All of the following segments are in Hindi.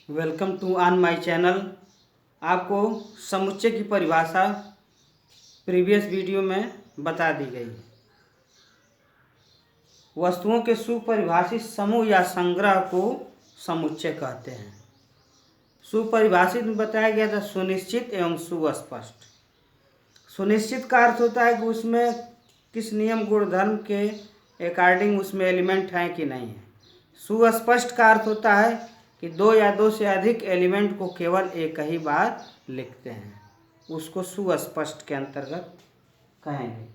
Welcome to on my channel. आपको समुच्चय की परिभाषा प्रीवियस वीडियो में बता दी गई। वस्तुओं के सुपरिभाषित समूह या संग्रह को समुच्चय कहते हैं। सुपरिभाषित में बताया गया था सुनिश्चित एवं सुस्पष्ट। सुनिश्चित का अर्थ होता है कि उसमें किस नियम गुणधर्म के अकॉर्डिंग उसमें एलिमेंट हैं कि नहीं है। सुस्पष्ट का अर्थ होता है कि दो या दो से अधिक एलिमेंट को केवल एक ही बार लिखते हैं, उसको सुस्पष्ट के अंतर्गत कहेंगे।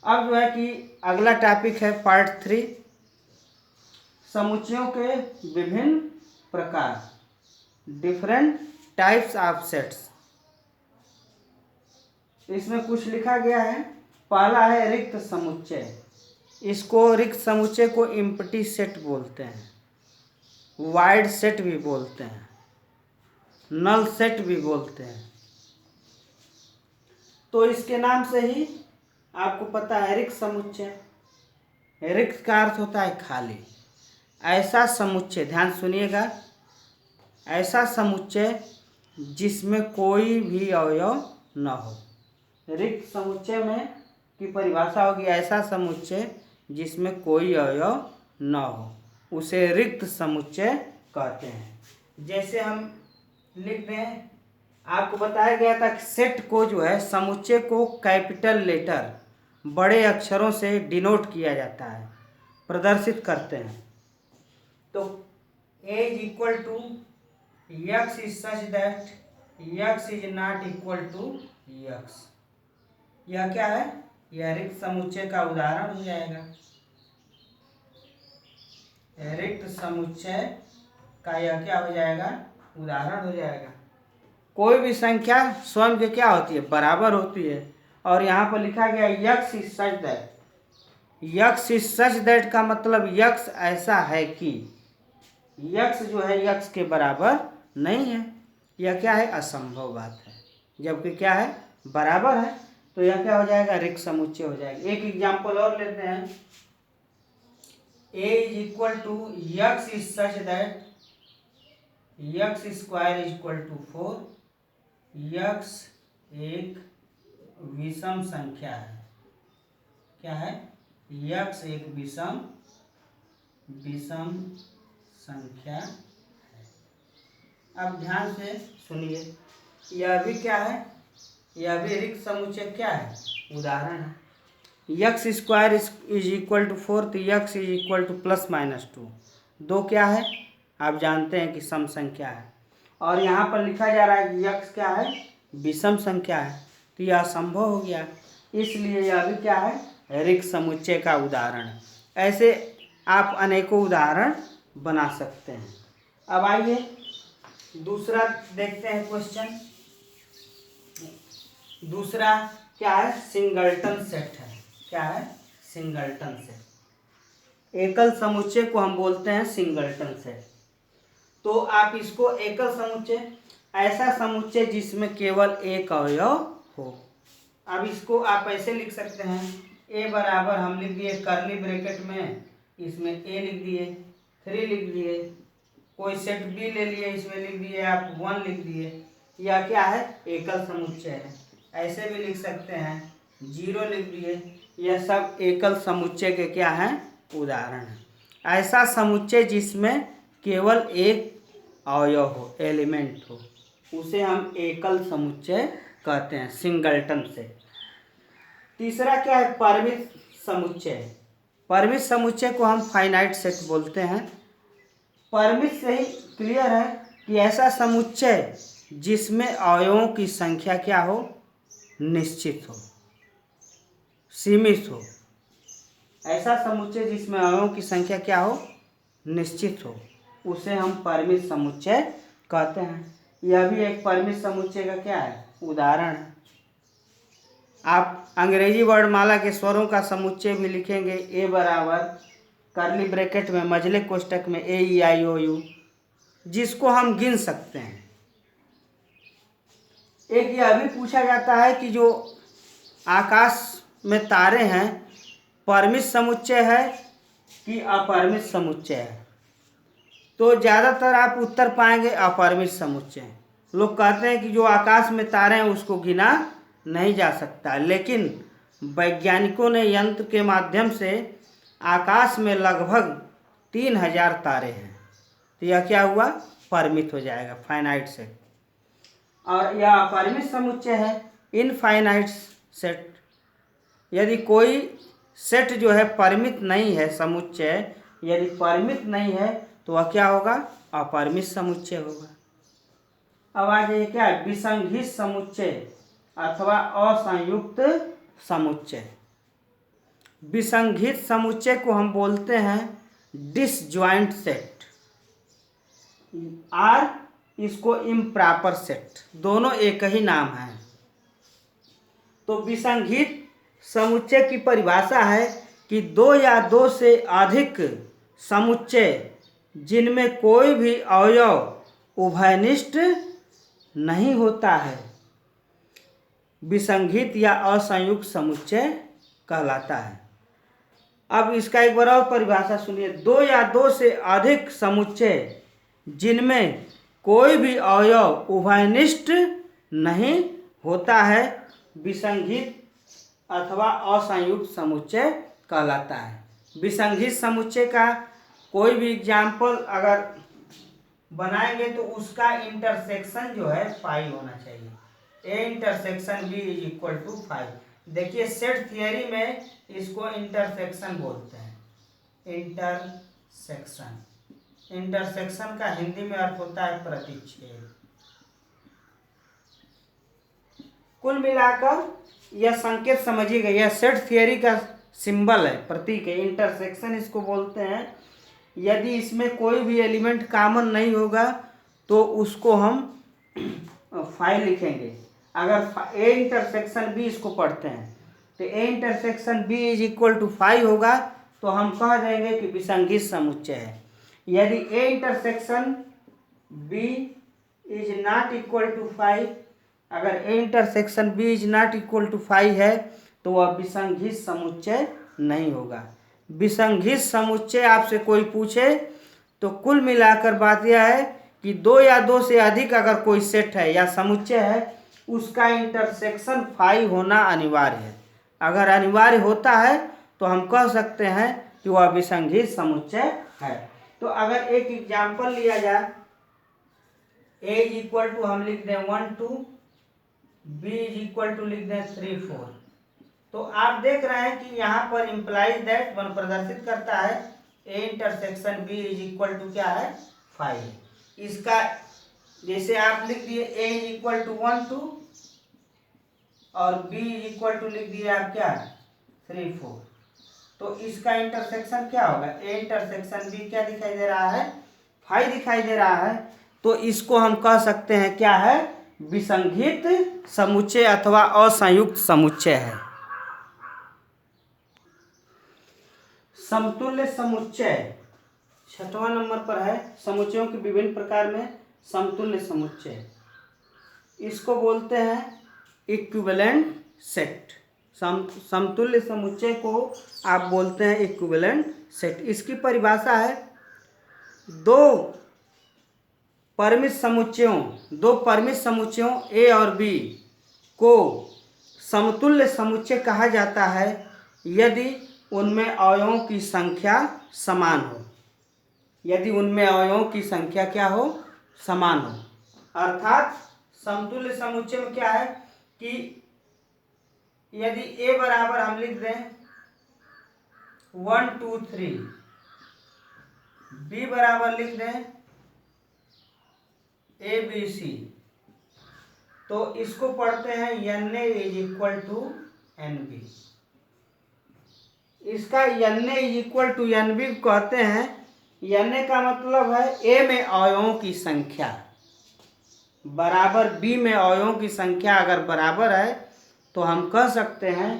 अब जो है कि अगला टॉपिक है पार्ट 3, समुच्चयों के विभिन्न प्रकार, डिफरेंट टाइप्स ऑफ सेट्स। इसमें कुछ लिखा गया है। पहला है रिक्त समुच्चय। इसको रिक्त समुच्चय को एम्प्टी सेट बोलते हैं, वाइड सेट भी बोलते हैं, नल सेट भी बोलते हैं। तो इसके नाम से ही आपको पता है रिक्त समुच्चय। रिक्त का अर्थ होता है खाली। ऐसा समुच्चय, ध्यान सुनिएगा, ऐसा समुच्चय जिसमें कोई भी अवयव न हो। रिक्त समुच्चय में की परिभाषा होगी ऐसा समुच्चय जिसमें कोई अवयव न हो, उसे रिक्त समुच्चय कहते हैं। जैसे हम लिख दें, आपको बताया गया था कि सेट को जो है समुच्चय को कैपिटल लेटर बड़े अक्षरों से डिनोट किया जाता है, प्रदर्शित करते हैं। तो A is equal to x is such that x is not equal to x. यह क्या है? यह रिक्त समुच्चय का उदाहरण हो जाएगा। रिक्त समुच्चय का यह क्या हो जाएगा? उदाहरण हो जाएगा। कोई भी संख्या स्वयं के क्या होती है? बराबर होती है। और यहाँ पर लिखा गया x is such that. X is such that का मतलब यक्स ऐसा है कि, यक्स जो है यक्स के बराबर नहीं है। यह क्या है? असंभव बात है। जबकि क्या है? बराबर है। तो यह क्या हो जाएगा? रिक्त समुच्चय हो जाएगा। एक एग्जाम्पल और लेते हैं। A is equal to x is such that x square is equal to 4। X एक विषम संख्या है। क्या है? यक्स एक विषम संख्या है। अब ध्यान से सुनिए, यह भी क्या है? यह भी रिक्त समुच्चय क्या है? उदाहरण है। X square is equal to 4, तो x is equal to plus minus 2। दो क्या है? आप जानते हैं कि सम संख्या है। और यहाँ पर लिखा जा रहा है कि यक्स क्या है? विषम संख्या है। तो यह असंभव हो गया, इसलिए यह भी क्या है? रिक्त समुच्चय का उदाहरण है। ऐसे आप अनेकों उदाहरण बना सकते हैं। अब आइए दूसरा देखते हैं क्वेश्चन। दूसरा क्या है? सिंगलटन सेट है। क्या है? Singleton set. एकल समुच्चय को हम बोलते हैं सिंगलटन सेट। तो आप इसको एकल समुच्चय, ऐसा समुच्चय जिसमें केवल एक अवयव हो। अब इसको आप ऐसे लिख सकते हैं, A बराबर हम लिख दिए कर्ली ब्रैकेट में, इसमें A लिख दिए, 3 लिख दिए। कोई सेट B ले लिए, इसमें लिख दिए आप 1 लिख दिए। यह क्या है? एकल समुच्चय है। ऐसे भी लिख सकते हैं, 0 लिख दिए। यह सब एकल समुच्चय के क्या हैं? उदाहरण है। ऐसा समुच्चय जिसमें केवल एक अवयव हो, एलिमेंट हो, उसे हम एकल समुच्चय कहते हैं, सिंगलटन सेट। तीसरा क्या है? परिमित समुच्चय। परिमित समुच्चय को हम फाइनाइट सेट बोलते हैं। परिमित से ही क्लियर है कि ऐसा समुच्चय जिसमें अवयवों की संख्या क्या हो? निश्चित हो, सीमित हो। ऐसा समुच्चय जिसमें अवयवों की संख्या क्या हो? निश्चित हो, उसे हम परिमित समुच्चय कहते हैं। यह भी एक परिमित समुच्चय का क्या है? उदाहरण है। आप अंग्रेजी वर्णमाला के स्वरों का समुच्चय भी लिखेंगे, A बराबर कर्ली ब्रैकेट में मझले कोष्ठक में AEIOU, जिसको हम गिन सकते हैं। एक यह भी पूछा जाता है कि जो आकाश में तारे हैं, परिमित समुच्चय है कि अपरिमित समुच्चय है? तो ज़्यादातर आप उत्तर पाएंगे अपरिमित समुच्चय। लोग कहते हैं कि जो आकाश में तारे हैं उसको गिना नहीं जा सकता, लेकिन वैज्ञानिकों ने यंत्र के माध्यम से आकाश में लगभग 3000 तारे हैं, तो यह क्या हुआ, परिमित हो जाएगा, फाइनाइट सेट। और यह अपरिमित समुच्चय है, इनफाइनाइट सेट। यदि कोई सेट जो है परिमित नहीं है, समुच्चय यदि परिमित नहीं है तो वह क्या होगा, अपरिमित समुच्चय होगा। अब आ जाइए क्या है, विसंगीत समुच्चय अथवा असंयुक्त समुच्चय। विसंगीत समुच्चय को हम बोलते हैं डिसजॉइंट सेट, और इसको इम्प्रॉपर सेट, दोनों एक ही नाम है। तो विसंगीत समुच्चय की परिभाषा है कि दो या दो से अधिक समुच्चय जिनमें कोई भी अवयव उभयनिष्ठ नहीं होता है, विसंगीत या असंयुक्त समुच्चय कहलाता है। अब इसका एक बार और परिभाषा सुनिए, दो या दो से अधिक समुच्चय जिनमें कोई भी अवयव उभयनिष्ठ नहीं होता है, विसंगीत अथवा असंयुक्त समुच्चय कहलाता है। विसंगीत समुच्चय का कोई भी एग्जाम्पल अगर बनाएंगे तो उसका इंटरसेक्शन जो है 5 होना चाहिए, A intersection B is equal to 5। देखिए सेट थियरी में इसको इंटरसेक्शन बोलते हैं, इंटरसेक्शन। इंटरसेक्शन का हिंदी में अर्थ होता है प्रतिच्छेद। कुल मिलाकर यह संकेत समझिएगा, यह सेट थियरी का सिंबल है, प्रतीक है, इंटरसेक्शन इसको बोलते हैं। यदि इसमें कोई भी एलिमेंट कॉमन नहीं होगा तो उसको हम 5 लिखेंगे। अगर ए इंटरसेक्शन बी इसको पढ़ते हैं तो A intersection B is equal to 5 होगा, तो हम कह देंगे कि विसंगीत समुच्चय है। यदि A intersection B is not equal to 5, अगर A intersection B is not equal to 5 है तो वह विसंगीत समुच्चय नहीं होगा। विसंगीत समुच्चय आपसे कोई पूछे तो कुल मिलाकर बात यह है कि दो या दो से अधिक अगर कोई सेट है या समुच्चय है, उसका इंटरसेक्शन 5 होना अनिवार्य है। अगर अनिवार्य होता है तो हम कह सकते हैं कि वह विसंगीत समुच्चय है। तो अगर एक एग्जाम्पल लिया जाए, ए इज इक्वल टू हम लिख दें 1 2, बी इज इक्वल टू लिख दें 3 4, तो आप देख रहे हैं कि यहाँ पर इम्प्लाइज दैट वन प्रदर्शित करता है A intersection B is equal to क्या है, 5। इसका जैसे आप लिख दिए ए इज इक्वल टू 1 2 और बी इज इक्वल टू लिख दिए आप क्या 3 4, तो इसका इंटरसेक्शन क्या होगा, ए इंटरसेक्शन बी क्या दिखाई दे रहा है, 5 दिखाई दे रहा है। तो इसको हम कह सकते हैं क्या है, विसंगीत समुच्चय अथवा असंयुक्त समुच्चय है। समतुल्य समुच्चय 6वां नंबर पर है, समुच्चयों के विभिन्न प्रकार में समतुल्य समुच्चय, इसको बोलते हैं इक्विवेलेंट सेट। समतुल्य समुच्चय को आप बोलते हैं इक्विवेलेंट सेट। इसकी परिभाषा है दो परिमित समुच्चयों ए और बी को समतुल्य समुच्चय कहा जाता है यदि उनमें अवयवों की संख्या समान हो। यदि उनमें अवयवों की संख्या क्या हो, समान हो। अर्थात समतुल्य समुच्चय में क्या है कि यदि ए बराबर हम लिख दें 1 2 3, बी बराबर लिख दें ए बी सी, तो इसको पढ़ते हैं N A is equal to N B. इसका N A is equal to N B कहते हैं, एन ए का मतलब है ए में अवयवों की संख्या बराबर बी में अवयवों की संख्या अगर बराबर है तो हम कह सकते हैं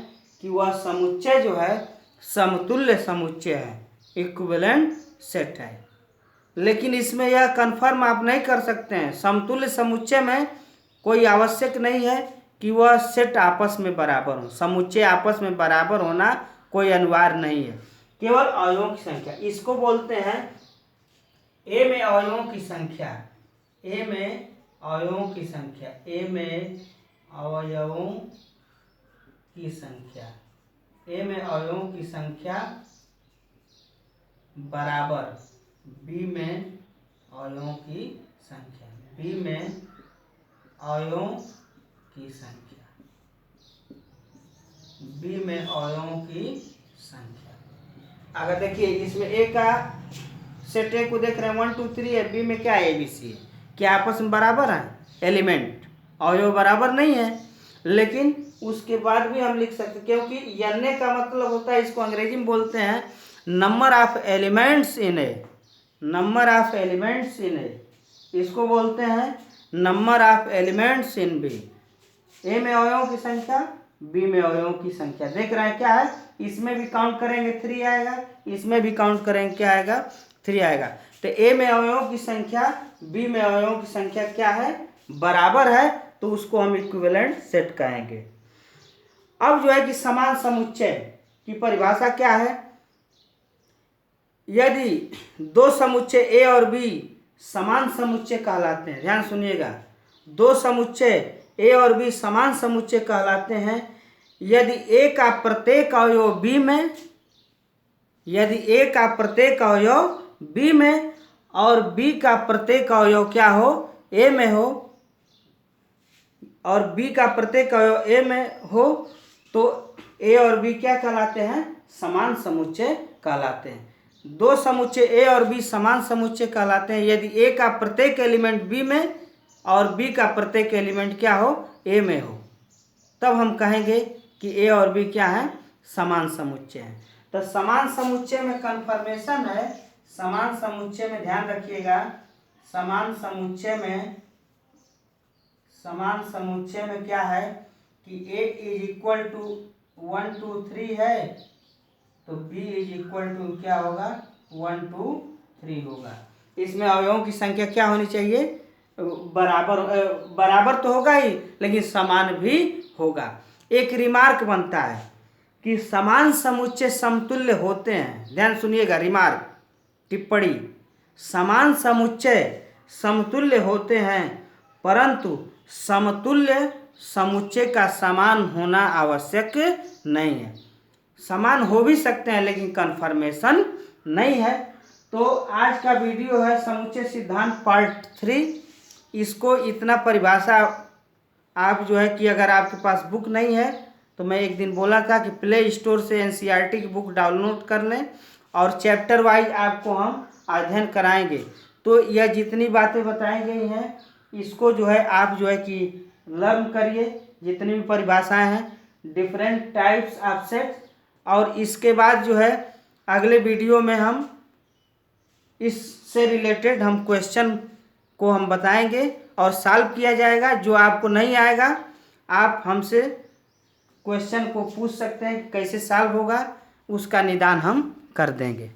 कि वह समुच्चय जो है समतुल्य समुच्चय है, इक्विवेलेंट सेट है। लेकिन इसमें यह कन्फर्म आप नहीं कर सकते हैं, समतुल्य समुच्चय में कोई आवश्यक नहीं है कि वह सेट आपस में बराबर हो, समुच्चय आपस में बराबर होना कोई अनिवार्य नहीं है, केवल अवयवों की संख्या। इसको बोलते हैं ए में अवयवों की संख्या, ए में अवयवों की संख्या, ए में अवयवों की संख्या, ए में अवयवों की संख्या बराबर बी में अवयवों की संख्या, बी में अवयवों की संख्या, बी में अवयवों की संख्या। अगर देखिए इसमें ए का सेट ए को देख रहे हैं 1 2 3 है, बी में क्या है ABC है, क्या आपस में बराबर है एलिमेंट, अवयव बराबर नहीं है, लेकिन उसके बाद भी हम लिख सकते क्योंकि एन का मतलब होता है, इसको अंग्रेजी में बोलते हैं number of elements in A, number of elements in A, इसको बोलते हैं number of elements in B. A में अवयवों की संख्या, बी में अवयवों की संख्या, देख रहे हैं क्या है, इसमें भी काउंट करेंगे 3 आएगा, इसमें भी काउंट करेंगे क्या आएगा 3 आएगा। तो ए में अवयवों की संख्या बी में अवयवों की संख्या क्या है बराबर है, तो उसको हम इक्विवेलेंट सेट कहेंगे। अब जो है कि समान समुच्चय की परिभाषा क्या है, यदि दो समुच्चय ए और बी समान समुच्चय कहलाते हैं, ध्यान सुनिएगा, दो समुच्चय ए और बी समान समुच्चय कहलाते हैं यदि ए का प्रत्येक अवयव बी में, यदि ए का प्रत्येक अवयव बी में और बी का प्रत्येक अवयव क्या हो ए में हो, और बी का प्रत्येक अवयव ए में हो, तो ए और बी क्या कहलाते हैं समान समुच्चय कहलाते हैं। दो समुच्चय ए और बी समान समुच्चय कहलाते हैं यदि ए का प्रत्येक एलिमेंट बी में और बी का प्रत्येक एलिमेंट क्या हो ए में हो, तब हम कहेंगे कि ए और बी क्या है समान समुच्चय है। तो समान समुच्चय में कन्फर्मेशन है, समान समुच्चय में ध्यान रखिएगा, समान समुच्चय में क्या है कि ए इज इक्वल टू 1 2 3 है, तो बी इज इक्वल टू क्या होगा 1 2 3 होगा। इसमें अवयवों की संख्या क्या होनी चाहिए बराबर तो होगा ही, लेकिन समान भी होगा। एक रिमार्क बनता है कि समान समुच्चय समतुल्य होते हैं, ध्यान सुनिएगा, रिमार्क टिप्पणी, समान समुच्चय समतुल्य होते हैं परंतु समतुल्य समुच्चय का समान होना आवश्यक नहीं है। समान हो भी सकते हैं लेकिन कन्फर्मेशन नहीं है। तो आज का वीडियो है समुच्चय सिद्धांत पार्ट 3, इसको इतना परिभाषा आप जो है कि अगर आपके पास बुक नहीं है तो मैं एक दिन बोला था कि प्ले स्टोर से एनसीईआरटी की बुक डाउनलोड कर लें और चैप्टर वाइज आपको हम अध्ययन कराएंगे। तो यह जितनी बातें बताई गई हैं इसको जो है आप जो है कि लर्न करिए, जितनी भी परिभाषाएं हैं डिफरेंट टाइप्स ऑफ सेट्स, और इसके बाद जो है अगले वीडियो में हम इससे रिलेटेड हम क्वेश्चन को हम बताएंगे और सॉल्व किया जाएगा। जो आपको नहीं आएगा आप हमसे क्वेश्चन को पूछ सकते हैं, कैसे सॉल्व होगा उसका निदान हम कर देंगे।